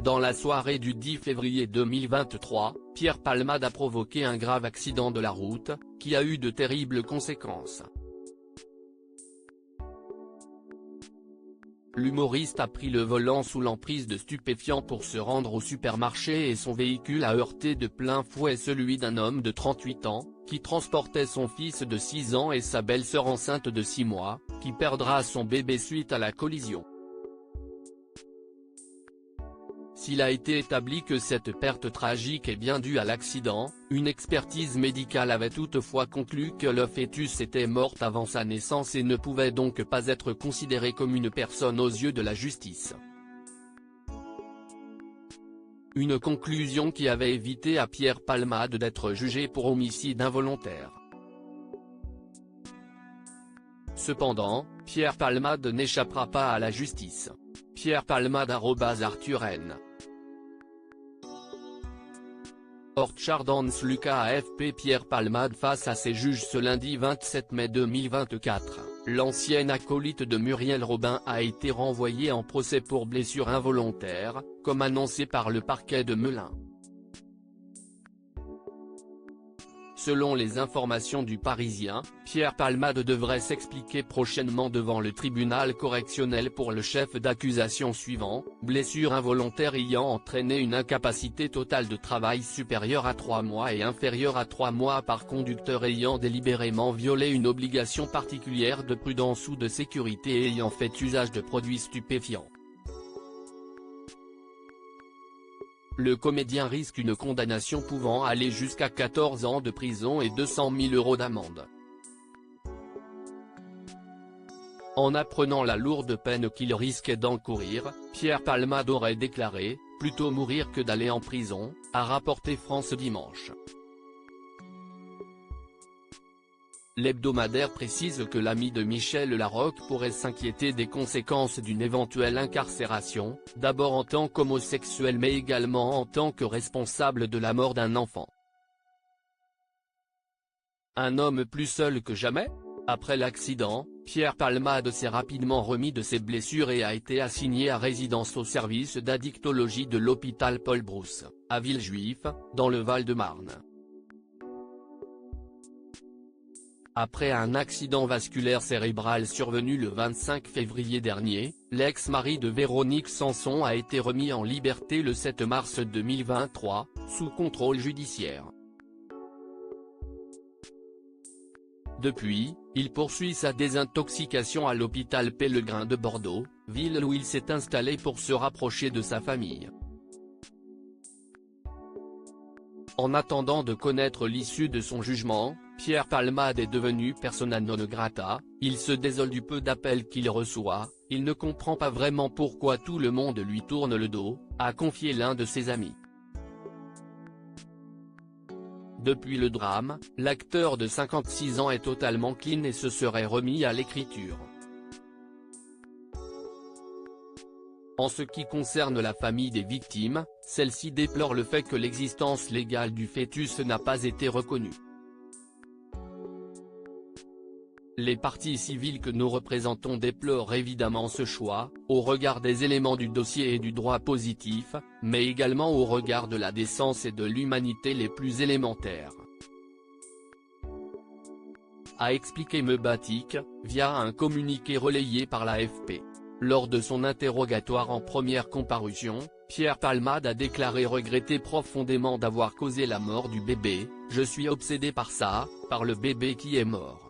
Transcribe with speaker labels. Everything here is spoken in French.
Speaker 1: Dans la soirée du 10 février 2023, Pierre Palmade a provoqué un grave accident de la route, qui a eu de terribles conséquences. L'humoriste a pris le volant sous l'emprise de stupéfiants pour se rendre au supermarché et son véhicule a heurté de plein fouet celui d'un homme de 38 ans, qui transportait son fils de 6 ans et sa belle-sœur enceinte de 6 mois, qui perdra son bébé suite à la collision. S'il a été établi que cette perte tragique est bien due à l'accident, une expertise médicale avait toutefois conclu que le fœtus était mort avant sa naissance et ne pouvait donc pas être considéré comme une personne aux yeux de la justice. Une conclusion qui avait évité à Pierre Palmade d'être jugé pour homicide involontaire. Cependant, Pierre Palmade n'échappera pas à la justice. Pierre Palmade @ArthurN. Orchardans Lucas AFP. Pierre Palmade face à ses juges ce lundi 27 mai 2024. L'ancienne acolyte de Muriel Robin a été renvoyée en procès pour blessure involontaire, comme annoncé par le parquet de Melun. Selon les informations du Parisien, Pierre Palmade devrait s'expliquer prochainement devant le tribunal correctionnel pour le chef d'accusation suivant, blessure involontaire ayant entraîné une incapacité totale de travail supérieure à 3 mois et inférieure à 3 mois par conducteur ayant délibérément violé une obligation particulière de prudence ou de sécurité et ayant fait usage de produits stupéfiants. Le comédien risque une condamnation pouvant aller jusqu'à 14 ans de prison et 200 000 € d'amende. En apprenant la lourde peine qu'il risquait d'encourir, Pierre Palmade aurait déclaré « Plutôt mourir que d'aller en prison », a rapporté France Dimanche. L'hebdomadaire précise que l'ami de Michel Larocque pourrait s'inquiéter des conséquences d'une éventuelle incarcération, d'abord en tant qu'homosexuel mais également en tant que responsable de la mort d'un enfant. Un homme plus seul que jamais ? Après l'accident, Pierre Palmade s'est rapidement remis de ses blessures et a été assigné à résidence au service d'addictologie de l'hôpital Paul Brousse, à Villejuif, dans le Val-de-Marne. Après un accident vasculaire cérébral survenu le 25 février dernier, l'ex-mari de Véronique Sanson a été remis en liberté le 7 mars 2023, sous contrôle judiciaire. Depuis, il poursuit sa désintoxication à l'hôpital Pellegrin de Bordeaux, ville où il s'est installé pour se rapprocher de sa famille. En attendant de connaître l'issue de son jugement, Pierre Palmade est devenu persona non grata, il se désole du peu d'appels qu'il reçoit, il ne comprend pas vraiment pourquoi tout le monde lui tourne le dos, a confié l'un de ses amis. Depuis le drame, l'acteur de 56 ans est totalement clean et se serait remis à l'écriture. En ce qui concerne la famille des victimes, celle-ci déplore le fait que l'existence légale du fœtus n'a pas été reconnue. Les parties civiles que nous représentons déplorent évidemment ce choix, au regard des éléments du dossier et du droit positif, mais également au regard de la décence et de l'humanité les plus élémentaires. A expliqué Mebatik, via un communiqué relayé par l'AFP. Lors de son interrogatoire en première comparution, Pierre Palmade a déclaré regretter profondément d'avoir causé la mort du bébé, « Je suis obsédé par ça, par le bébé qui est mort.